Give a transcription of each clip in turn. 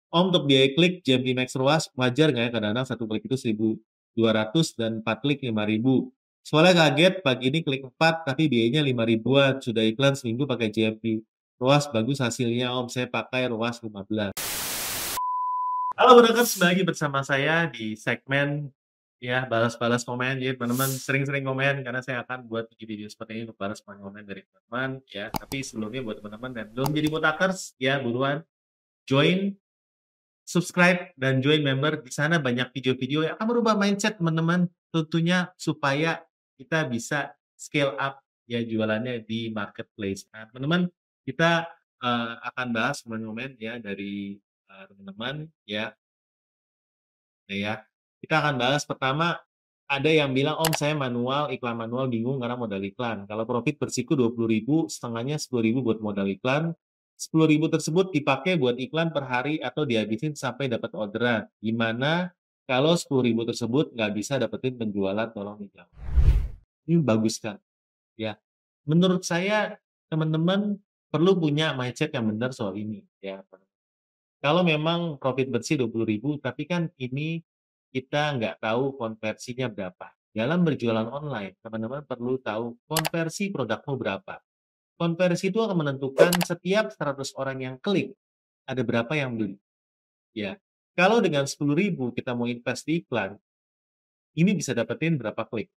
Om, untuk biaya klik JMP Max ROAS wajar nggak ya kadang-kadang satu klik itu 1.200 dan 4 klik 5.000. Soalnya kaget pagi ini klik 4 tapi biayanya 5 ribuan, sudah iklan seminggu pakai JMP. ROAS bagus hasilnya Om, saya pakai ROAS 15. Halo Brothers, kembali lagi bersama saya di segmen ya balas-balas komen. Jadi teman-teman sering-sering komen karena saya akan buat video seperti ini untuk balas komen dari teman-teman ya. Tapi sebelumnya buat teman-teman dan belum jadi Botakers ya buruan join, subscribe dan join member. Di sana banyak video-video yang akan merubah mindset teman-teman tentunya supaya kita bisa scale up ya jualannya di marketplace. Nah, teman-teman kita akan bahas komen-komen ya dari teman-teman ya. Nah, ya. Kita akan bahas pertama ada yang bilang, "Om, saya manual, iklan manual bingung karena modal iklan. Kalau profit bersiku 20.000, setengahnya 10.000 buat modal iklan. 10.000 tersebut dipakai buat iklan per hari atau dihabisin sampai dapat orderan. Gimana kalau 10.000 tersebut nggak bisa dapetin penjualan? Tolong dijawab." Ini bagus kan? Ya. Menurut saya teman-teman perlu punya mindset yang benar soal ini ya. Kalau memang profit bersih 20.000, tapi kan ini kita nggak tahu konversinya berapa. Dalam berjualan online, teman-teman perlu tahu konversi produkmu berapa. Konversi itu akan menentukan setiap 100 orang yang klik, ada berapa yang beli. Ya, kalau dengan 10.000 kita mau invest di iklan, ini bisa dapetin berapa klik.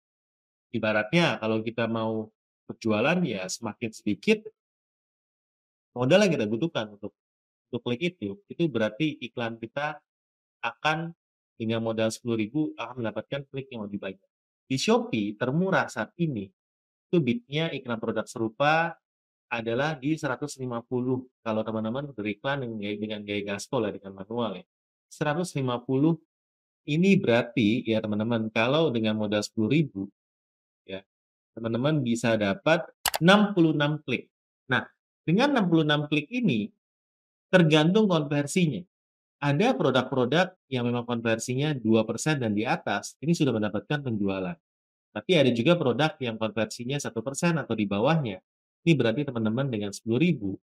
Ibaratnya kalau kita mau berjualan ya semakin sedikit modal yang kita butuhkan untuk klik itu berarti iklan kita akan dengan modal 10.000 akan mendapatkan klik yang lebih banyak. Di Shopee termurah saat ini, itu bidnya iklan produk serupa adalah di 150 kalau teman-teman beriklan dengan gaya gaspol ya, dengan manual ya. 150 ini berarti ya teman-teman, kalau dengan modal 10.000 ya, teman-teman bisa dapat 66 klik. Nah, dengan 66 klik ini tergantung konversinya. Ada produk-produk yang memang konversinya 2% dan di atas, ini sudah mendapatkan penjualan. Tapi ada juga produk yang konversinya 1% atau di bawahnya. Ini berarti teman-teman dengan 10.000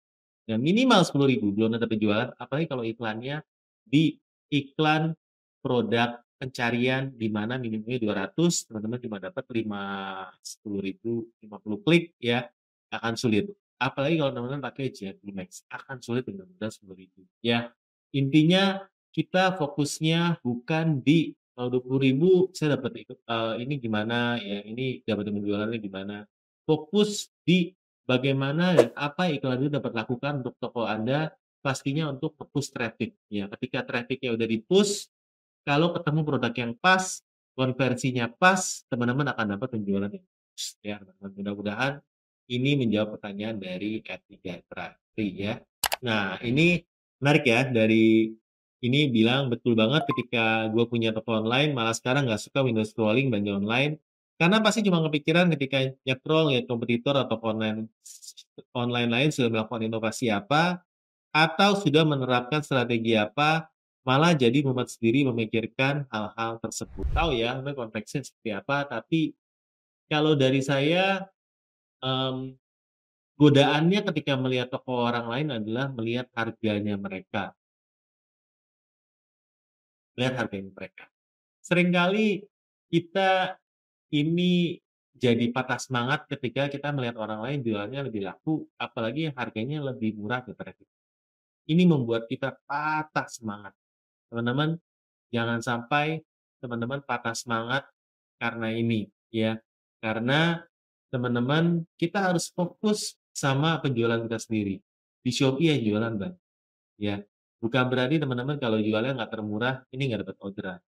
dan minimal 10.000 belum ada penjualan, apalagi kalau iklannya di iklan produk pencarian di mana minimumnya 200, teman-teman cuma dapat 10.000, 50 klik ya, akan sulit. Apalagi kalau teman-teman pakai JMP Max, akan sulit dengan modal 10.000 ya. Intinya kita fokusnya bukan di kalau 20.000 saya dapat ini gimana ya, ini dapat penjualannya gimana. Fokus di bagaimana dan apa iklan itu dapat lakukan untuk toko Anda, pastinya untuk nge-push traffic, ya. Ketika traffic-nya udah di-push, kalau ketemu produk yang pas, konversinya pas, teman-teman akan dapat penjualan yang bagus, ya, teman-teman. Mudah-mudahan ini menjawab pertanyaan dari Etiga Tratri, ya. Nah, ini menarik ya, dari ini bilang, "Betul banget ketika gue punya toko online, malah sekarang nggak suka window scrolling belanja online, karena pasti cuma kepikiran ketika nyekrol lihat kompetitor atau online online lain sudah melakukan inovasi apa, atau sudah menerapkan strategi apa, malah jadi membuat sendiri memikirkan hal-hal tersebut." Tahu ya, sebenarnya konteksnya seperti apa, tapi kalau dari saya, mmm, godaannya ketika melihat toko orang lain adalah melihat harganya mereka, melihat harganya mereka. Seringkali kita ini jadi patah semangat ketika kita melihat orang lain jualnya lebih laku, apalagi yang harganya lebih murah daripada kita. Ini membuat kita patah semangat. Teman-teman, jangan sampai teman-teman patah semangat karena ini, ya. Karena teman-teman, kita harus fokus sama penjualan kita sendiri. Di Shopee yang jualan Bang, ya. Bukan berarti teman-teman kalau jualnya nggak termurah, ini nggak dapat orderan.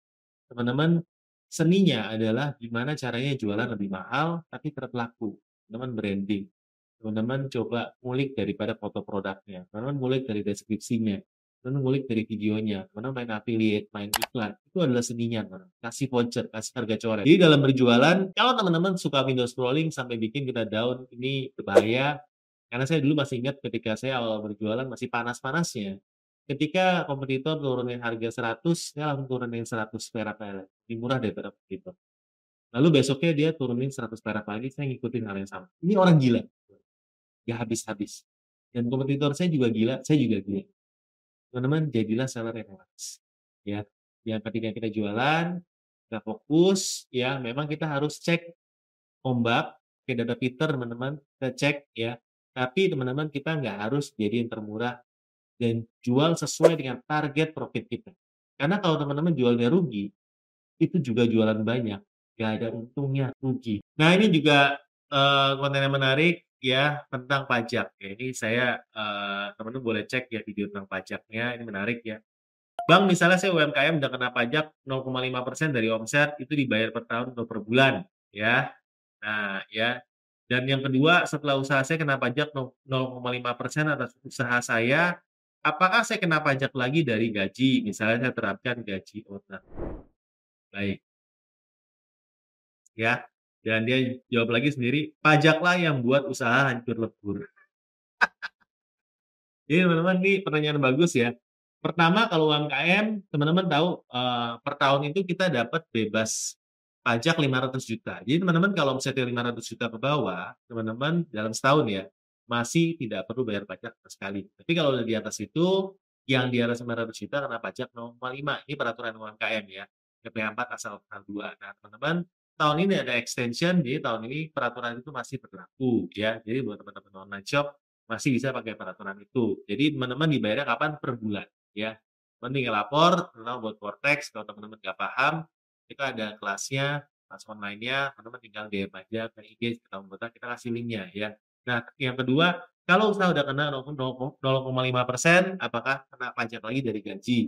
Teman-teman, seninya adalah gimana caranya jualan lebih mahal, tapi tetap laku. Teman-teman branding. Teman-teman coba ngulik daripada foto produknya. Teman-teman ngulik dari deskripsinya. Teman-teman ngulik dari videonya. Teman-teman main affiliate, main iklan. Itu adalah seninya, teman. Kasih voucher, kasih harga coret. Jadi dalam berjualan, kalau teman-teman suka window scrolling sampai bikin kita down, ini berbahaya. Karena saya dulu masih ingat ketika saya awal berjualan masih panas-panasnya. Ketika kompetitor turunin harga 100, saya langsung turunin 100 perak aja, lebih murah daripada kompetitor. Lalu besoknya dia turunin 100 perak lagi, saya ngikutin hal yang sama. Ini orang gila, nggak habis-habis. Dan kompetitor saya juga gila, saya juga gila. teman-teman jadilah seller yang laris, ya. Yang ketika kita jualan, kita fokus, ya, memang kita harus cek ombak, pakai data Peter teman-teman, kita cek ya. Tapi teman-teman kita nggak harus jadi yang termurah dan jual sesuai dengan target profit kita. Karena kalau teman-teman jualnya rugi, itu juga jualan banyak, nggak ada untungnya, rugi. Nah ini juga konten yang menarik ya tentang pajak. Ya, ini saya teman-teman boleh cek ya video tentang pajaknya, ini menarik ya. Bang, misalnya saya UMKM udah kena pajak 0,5% dari omset, itu dibayar per tahun atau per bulan, ya. Nah, ya. Dan yang kedua, setelah usaha saya kena pajak 0,5% atas usaha saya, apakah saya kena pajak lagi dari gaji? Misalnya saya terapkan gaji owner. Baik, ya. Dan dia jawab lagi sendiri, pajaklah yang buat usaha hancur lebur. Jadi teman-teman ini pertanyaan bagus ya. Pertama kalau UMKM teman-teman tahu per tahun itu kita dapat bebas pajak 500 juta. Jadi teman-teman kalau misalnya 500 juta ke bawah, teman-teman dalam setahun ya, masih tidak perlu bayar pajak sama sekali. Tapi kalau udah di atas itu, yang di atas 500 juta kena pajak 0,5. Ini peraturan UMKM ya. PPh 4 asal 2. Nah teman-teman, tahun ini ada extension, jadi tahun ini peraturan itu masih berlaku ya. Jadi buat teman-teman online shop masih bisa pakai peraturan itu. Jadi teman-teman dibayarnya kapan? Per bulan, ya. Teman tinggal lapor, terutama buat Vortex, kalau teman-teman nggak paham, kita ada kelasnya, kelas online-nya, teman-teman tinggal DM aja ke IG, kita membuat, kita kasih link-nya, ya. Nah, yang kedua, kalau usaha udah kena 0,5%, apakah kena pajak lagi dari gaji?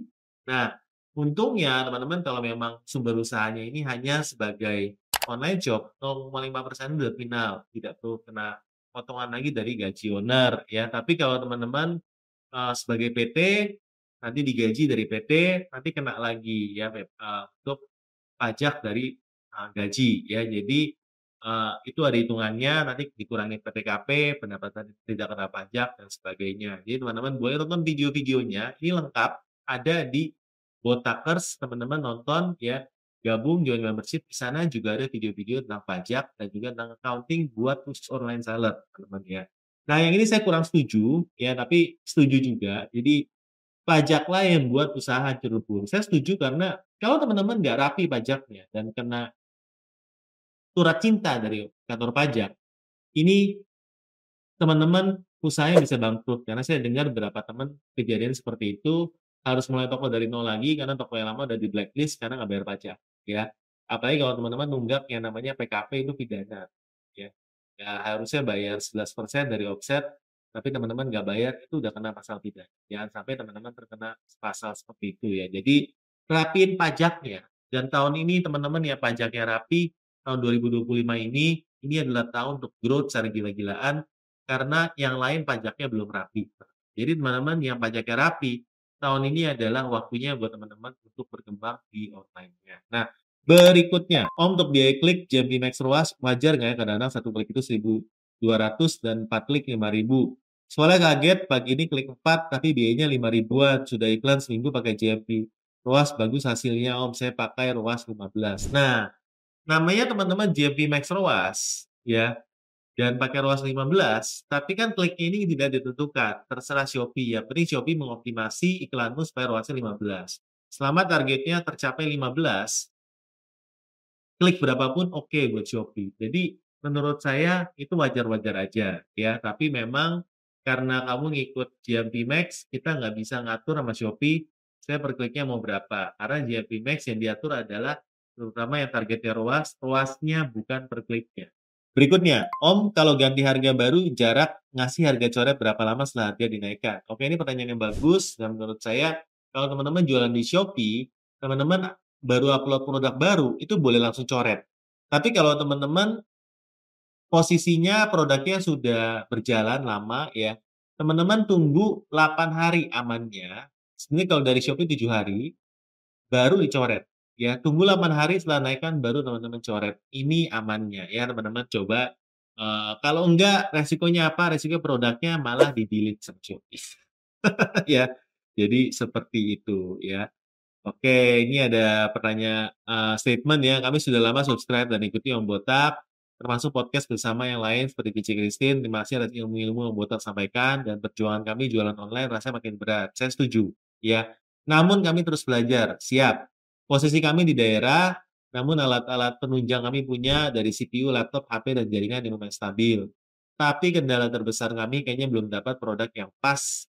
Nah, untungnya teman-teman kalau memang sumber usahanya ini hanya sebagai online shop, 0,5% udah final, tidak perlu kena potongan lagi dari gaji owner ya. Tapi kalau teman-teman sebagai PT nanti digaji dari PT, nanti kena lagi ya untuk pajak dari gaji ya. Jadi itu ada hitungannya, nanti dikurangi PTKP, pendapatan tidak kena pajak dan sebagainya. Jadi teman-teman boleh nonton video-videonya, ini lengkap ada di Botakers, teman-teman nonton ya. Gabung join membership, di sana juga ada video-video tentang pajak dan juga tentang accounting buat khusus online seller, teman-teman ya. Nah, yang ini saya kurang setuju ya, tapi setuju juga. Jadi pajaklah yang buat usaha hancur lebur. Saya setuju karena kalau teman-teman nggak rapi pajaknya dan kena surat cinta dari kantor pajak, ini teman-teman usahanya bisa bangkrut. Karena saya dengar beberapa teman kejadian seperti itu, harus mulai toko dari nol lagi karena toko yang lama udah di blacklist karena nggak bayar pajak, ya. Apalagi kalau teman-teman nunggak yang namanya PKP itu pidana, ya. Ya harusnya bayar 11% dari omset, tapi teman-teman nggak bayar, itu udah kena pasal pidana. Jangan sampai teman-teman terkena pasal seperti itu ya. Jadi rapiin pajaknya. Dan tahun ini teman-teman ya pajaknya rapi, tahun 2025 ini adalah tahun untuk growth secara gila-gilaan karena yang lain pajaknya belum rapi. Jadi teman-teman yang pajaknya rapi, tahun ini adalah waktunya buat teman-teman untuk berkembang di online-nya. Nah, berikutnya, Om untuk biaya klik JMP Max ROAS wajar nggak ya kadang-kadang satu klik itu 1.200 dan 4 klik 5.000. Soalnya kaget pagi ini klik 4 tapi biayanya 5 ribuan, sudah iklan seminggu pakai JMP. ROAS bagus hasilnya Om, saya pakai ROAS 15. Nah, namanya teman-teman JMP Max ROAS ya, dan pakai ROAS 15, tapi kan kliknya ini tidak ditentukan, terserah Shopee ya. Penting Shopee mengoptimasi iklanmu supaya ROAS-nya 15. Selama targetnya tercapai 15, klik berapapun oke buat Shopee. Jadi menurut saya itu wajar-wajar aja ya, tapi memang karena kamu ngikut GMP Max, kita nggak bisa ngatur sama Shopee, saya per kliknya mau berapa. Karena GMP Max yang diatur adalah terutama yang targetnya ROAS, ROAS-nya bukan per kliknya. Berikutnya, Om kalau ganti harga baru jarak ngasih harga coret berapa lama setelah harga dinaikkan? Oke, ini pertanyaan yang bagus dan menurut saya kalau teman-teman jualan di Shopee, teman-teman baru upload produk baru, itu boleh langsung coret. Tapi kalau teman-teman posisinya produknya sudah berjalan lama ya, teman-teman tunggu 8 hari amannya. Sebenarnya kalau dari Shopee 7 hari, baru dicoret. Ya, tunggu 8 hari setelah naikkan baru teman-teman coret. Ini amannya ya, teman-teman coba. Kalau enggak resikonya apa? Resiko produknya malah di-delete sama Shopee. Ya, jadi seperti itu ya. Oke, ini ada pertanyaan statement ya. Kami sudah lama subscribe dan ikuti Om Botak, termasuk podcast bersama yang lain seperti Cici Christine. Terima kasih atas ilmu-ilmu Om Botak sampaikan dan perjuangan kami jualan online rasanya makin berat. Saya setuju. ya. Namun kami terus belajar, siap. Posisi kami di daerah, namun alat-alat penunjang kami punya dari CPU, laptop, HP, dan jaringan yang lumayan stabil. Tapi kendala terbesar kami kayaknya belum dapat produk yang pas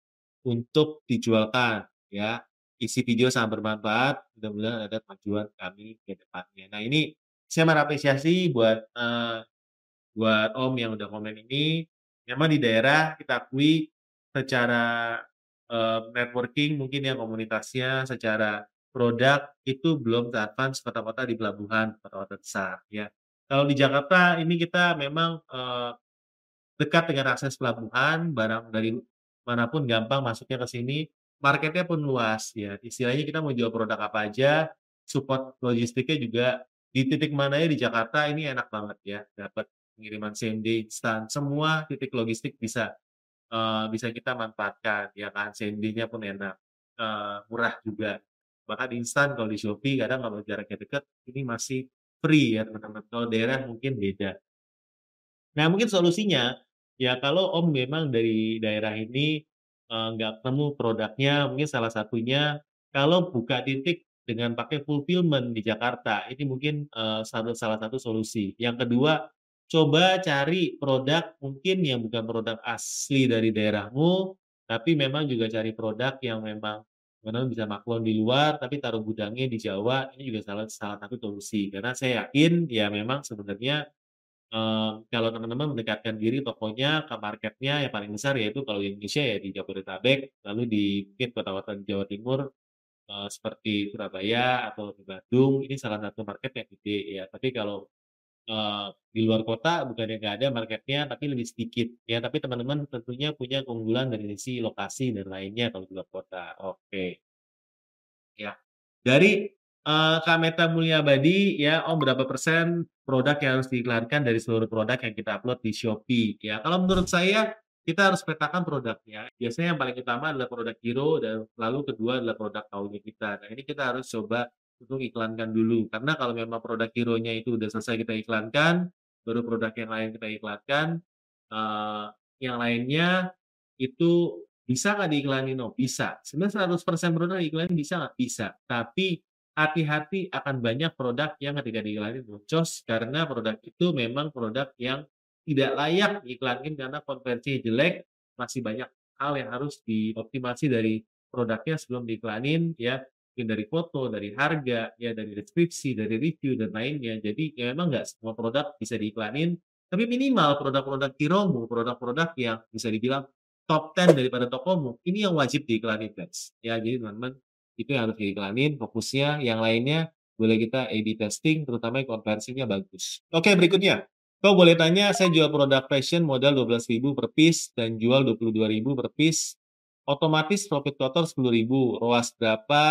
untuk dijualkan, ya. Isi video sangat bermanfaat, mudah-mudahan ada kemajuan kami ke depannya. Nah, ini saya mengapresiasi buat Om yang udah komen ini. Memang di daerah kita akui secara, networking mungkin ya komunitasnya, secara produk itu belum se-advance kota-kota di pelabuhan, kota-kota besar, ya. Kalau di Jakarta ini kita memang, dekat dengan akses pelabuhan, barang dari manapun gampang masuknya ke sini, marketnya pun luas ya. Istilahnya kita mau jual produk apa aja, support logistiknya juga di titik mananya di Jakarta ini enak banget ya, dapat pengiriman same day instan, semua titik logistik bisa kita manfaatkan ya kan, same day-nya pun enak, murah juga. Bahkan instan kalau di Shopee kadang kalau jaraknya dekat, ini masih free ya teman-teman, kalau daerah mungkin beda. Nah, mungkin solusinya, ya kalau Om memang dari daerah ini, nggak ketemu produknya, mungkin salah satunya kalau buka titik dengan pakai fulfillment di Jakarta, ini mungkin, salah satu solusi. Yang kedua, coba cari produk mungkin yang bukan produk asli dari daerahmu, tapi memang juga cari produk yang memang benar bisa maklum di luar, tapi taruh gudangnya di Jawa, ini juga salah salah satu solusi. Karena saya yakin, ya memang sebenarnya kalau teman-teman mendekatkan diri tokonya ke marketnya yang paling besar yaitu kalau di Indonesia ya di Jabodetabek, lalu di mungkin kota-kota di Jawa Timur, seperti Surabaya atau di Bandung, ini salah satu market yang gede ya. Tapi kalau, di luar kota bukannya nggak ada marketnya, tapi lebih sedikit ya. Tapi teman-teman tentunya punya keunggulan dari sisi lokasi dan lainnya kalau di luar kota. Oke, ya. Dari, Kak Meta Mulyabadi ya, Om berapa persen produk yang harus diiklankan dari seluruh produk yang kita upload di Shopee ya. Kalau menurut saya, kita harus petakan produknya. Biasanya yang paling utama adalah produk hero dan lalu kedua adalah produk KW kita. Nah, ini kita harus coba untuk iklankan dulu. Karena kalau memang produk hero-nya itu udah selesai kita iklankan, baru produk yang lain kita iklankan, eee, yang lainnya itu bisa nggak diiklanin, Oh? Bisa. Sebenarnya 100% produk diiklanin bisa nggak? Bisa. Tapi hati-hati akan banyak produk yang ketika diiklanin boncos, karena produk itu memang produk yang tidak layak diiklanin karena konversinya jelek, masih banyak hal yang harus dioptimasi dari produknya sebelum diiklanin ya, mungkin dari foto, dari harga, ya dari deskripsi, dari review dan lainnya. Jadi ya memang nggak semua produk bisa diiklanin, tapi minimal produk-produk heromu, produk-produk yang bisa dibilang top 10 daripada tokomu, ini yang wajib diiklanin, guys. Ya, jadi teman-teman, itu yang harus diiklanin, fokusnya, yang lainnya boleh kita A/B testing, terutama yang konversinya bagus. Oke, berikutnya. Kau boleh tanya, saya jual produk fashion modal 12.000 per piece dan jual 22.000 per piece. Otomatis profit total 10.000. ROAS berapa?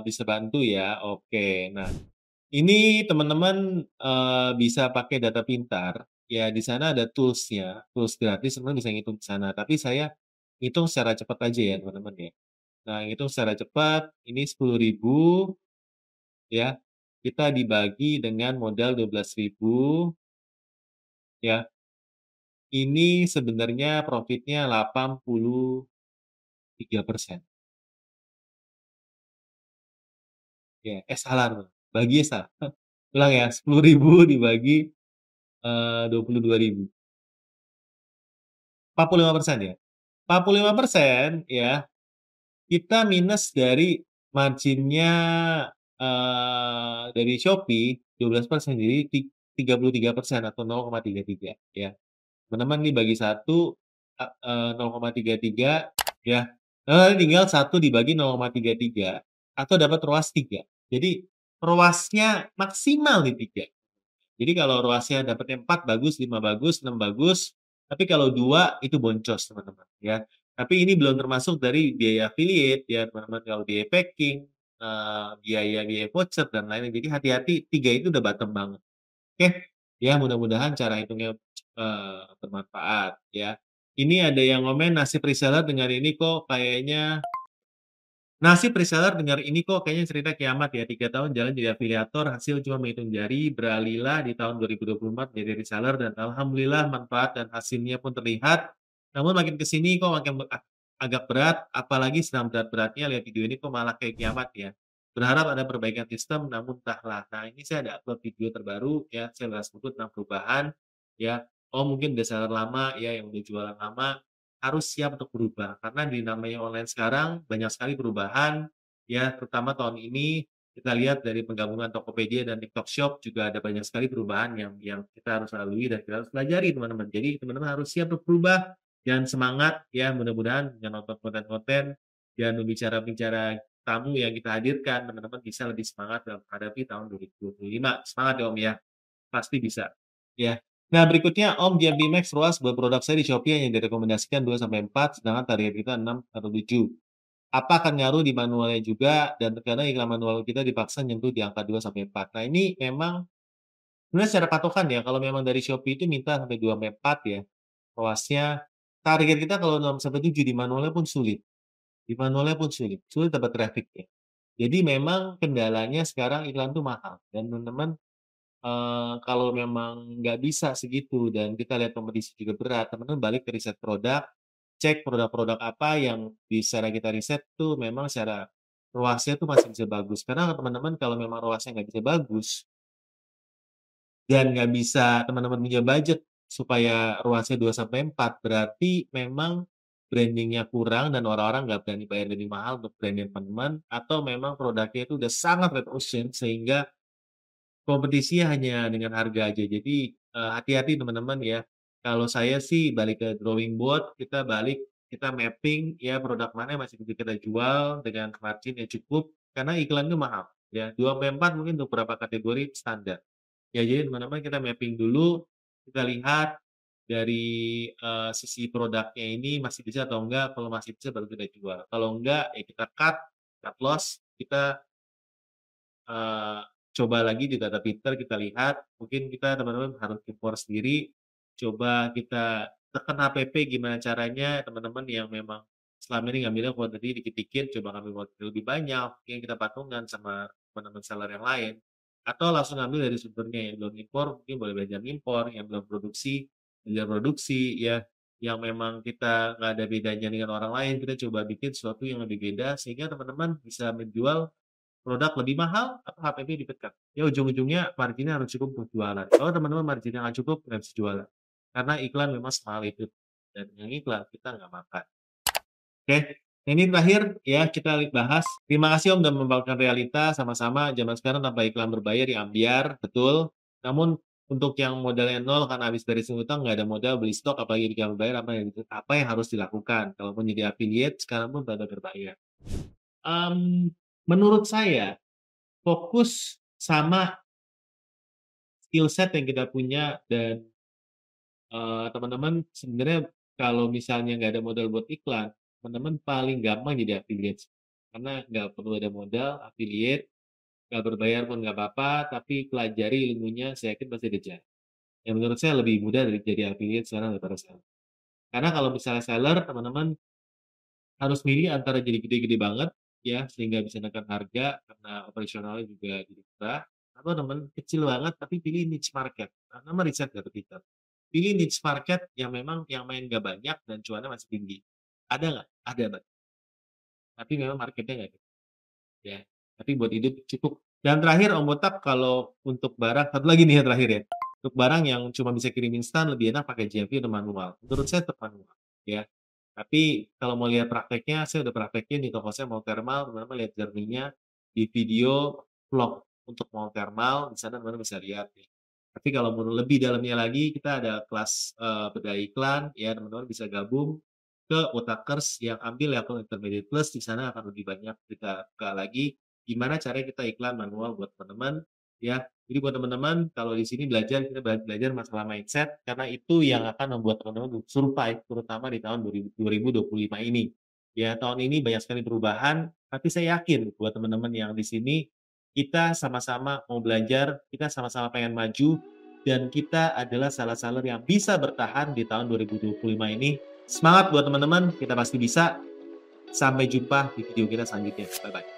Bisa bantu ya? Oke. Nah, ini teman-teman, bisa pakai data pintar, ya di sana ada tools-nya, tools gratis teman bisa ngitung ke sana, tapi saya hitung secara cepat aja ya teman-teman ya. Nah, ngitung secara cepat, ini 10.000 ya, kita dibagi dengan modal 12.000 ya, ini sebenarnya profitnya 83%. Ya, salah teman, baginya salah. Ulang ya, 10.000 dibagi, 22.000. 45% ya? 45% ya, kita minus dari marginnya, dari Shopee 12%, jadi 33% atau 0,33 ya. Teman-teman nih bagi 1, 0,33 ya, tinggal 1 dibagi 0,33 atau dapat ROAS 3. Jadi ROAS-nya maksimal di 3. Jadi kalau ROAS-nya dapatnya 4 bagus, 5 bagus, 6 bagus, tapi kalau 2 itu boncos teman-teman ya. Tapi ini belum termasuk dari biaya affiliate ya teman-teman, kalau biaya packing, biaya-biaya voucher dan lain-lain. Jadi hati-hati 3 itu udah bottom banget. Oke, ya mudah-mudahan cara hitungnya, bermanfaat ya. Ini ada yang komen, "Nasib reseller dengan ini kok kayaknya." Nasib reseller dengar ini kok kayaknya cerita kiamat ya, 3 tahun jalan jadi afiliator, hasil cuma menghitung jari, beralihlah di tahun 2024 menjadi reseller dan alhamdulillah manfaat dan hasilnya pun terlihat. Namun makin ke sini kok makin agak berat, apalagi sedang berat-beratnya lihat video ini kok malah kayak kiamat ya. Berharap ada perbaikan sistem, namun entahlah. Nah, ini saya ada upload video terbaru ya, saya bahas buku tentang perubahan ya. Oh, mungkin udah seller lama ya, yang udah jualan lama, harus siap untuk berubah. Karena di namanya online sekarang banyak sekali perubahan ya, terutama tahun ini kita lihat dari penggabungan Tokopedia dan TikTok Shop juga ada banyak sekali perubahan yang kita harus lalui dan kita harus pelajari teman-teman. Jadi teman-teman harus siap untuk berubah dan semangat ya, mudah-mudahan dengan nonton konten-konten dan pembicara-pembicara tamu yang kita hadirkan, teman-teman bisa lebih semangat dalam menghadapi tahun 2025. Semangat ya Om ya, pasti bisa. Ya. Nah berikutnya Om, JMP Max ruas buat produk saya di Shopee yang direkomendasikan 2 sampai 4, sedangkan target kita 6 atau 7. Apa akan ngaruh di manualnya juga, dan terkadang iklan manual kita dipaksa nyentuh di angka 2 sampai 4. Nah ini memang sebenarnya secara patokan ya, kalau memang dari Shopee itu minta sampai 2 sampai 4 ya, ruasnya. Target kita kalau 6 sampai 7 di manualnya pun sulit. Di manualnya pun sulit dapat traffic ya. Jadi memang kendalanya sekarang iklan tuh mahal dan teman-teman, kalau memang nggak bisa segitu dan kita lihat kompetisi juga berat, teman-teman balik ke riset produk, cek produk-produk apa yang secara kita riset tuh memang secara ruasnya tuh masih bisa bagus. Karena teman-teman kalau memang ruasnya nggak bisa bagus dan nggak bisa teman-teman punya budget supaya ruasnya 2 sampai 4, berarti memang branding-nya kurang dan orang-orang nggak berani bayar lebih mahal untuk brand teman-teman, atau memang produknya itu udah sangat red ocean sehingga kompetisinya hanya dengan harga aja. Jadi, hati-hati teman-teman ya. Kalau saya sih balik ke drawing board, kita mapping ya produk mana yang masih bisa kita jual dengan margin yang cukup, karena iklan itu mahal ya, 2 sampai 4 mungkin untuk beberapa kategori standar. Ya jadi teman-teman kita mapping dulu, kita lihat dari, sisi produknya ini masih bisa atau enggak, kalau masih bisa baru kita jual. Kalau enggak, ya kita cut loss, kita Eee, coba lagi di data Twitter kita lihat, mungkin kita teman-teman harus impor sendiri, coba kita tekan HPP gimana caranya teman-teman yang memang selama ini ngambilnya kuantiti dikit-dikit, coba ngambil kuantiti lebih banyak, mungkin kita patungan sama teman-teman seller yang lain, atau langsung ambil dari sumbernya. Yang belum impor mungkin boleh belajar impor, yang belum produksi, belajar produksi ya, yang memang kita nggak ada bedanya dengan orang lain, kita coba bikin sesuatu yang lebih beda sehingga teman-teman bisa menjual produk lebih mahal atau HPP dipecat. Ya ujung-ujungnya marginnya harus cukup untuk jualan. Kalau teman-teman marginnya nggak cukup, nggak bisa jualan. Karena iklan memang semahal itu, dan yang iklan kita nggak makan. Oke, ini terakhir ya kita bahas. Terima kasih Om udah membawakan realita sama-sama zaman sekarang tanpa iklan berbayar ya ambiar, betul. Namun untuk yang modalnya nol karena habis dari utang nggak ada modal beli stok apalagi iklan berbayar, apa yang harus dilakukan? Kalau mau jadi affiliate sekarang pun udah berbayar. Mmm, menurut saya fokus sama skill set yang kita punya dan, teman-teman sebenarnya kalau misalnya nggak ada modal buat iklan, teman-teman paling gampang jadi affiliate. Karena nggak perlu ada modal, affiliate, nggak berbayar pun nggak apa-apa, tapi pelajari ilmunya, saya yakin pasti ada jalan. Yang menurut saya lebih mudah dari jadi affiliate sekarang daripada seller. Karena kalau misalnya seller, teman-teman harus milih antara jadi gede-gede banget, ya, sehingga bisa menekan harga karena operasionalnya juga jadi murah, atau temen kecil banget tapi pilih niche market, karena riset dari kita. Pilih niche market yang memang yang main nggak banyak dan cuannya masih tinggi. Ada nggak? Ada, Mbak, tapi memang marketnya nggak gede, ya. Tapi buat hidup cukup. Dan terakhir Om Botak kalau untuk barang satu lagi nih ya terakhir ya, untuk barang yang cuma bisa kirim instan lebih enak pakai JMP atau manual? Menurut saya tetap manual, ya. Tapi kalau mau lihat prakteknya, saya udah praktekin di toko saya mau thermal, teman-teman lihat journey-nya di video vlog untuk mau thermal, di sana teman-teman bisa lihat nih. Tapi kalau mau lebih dalamnya lagi, kita ada kelas, bedah iklan, ya teman-teman bisa gabung ke Wotakers yang ambil level intermediate plus, di sana akan lebih banyak kita buka lagi, gimana caranya kita iklan manual buat teman-teman, ya. Jadi buat teman-teman, kalau di sini belajar, kita belajar masalah mindset, karena itu yang akan membuat teman-teman survive, terutama di tahun 2025 ini. Ya, tahun ini banyak sekali perubahan, tapi saya yakin buat teman-teman yang di sini, kita sama-sama mau belajar, kita sama-sama pengen maju, dan kita adalah salah seller yang bisa bertahan di tahun 2025 ini. Semangat buat teman-teman, kita pasti bisa. Sampai jumpa di video kita selanjutnya. Bye-bye.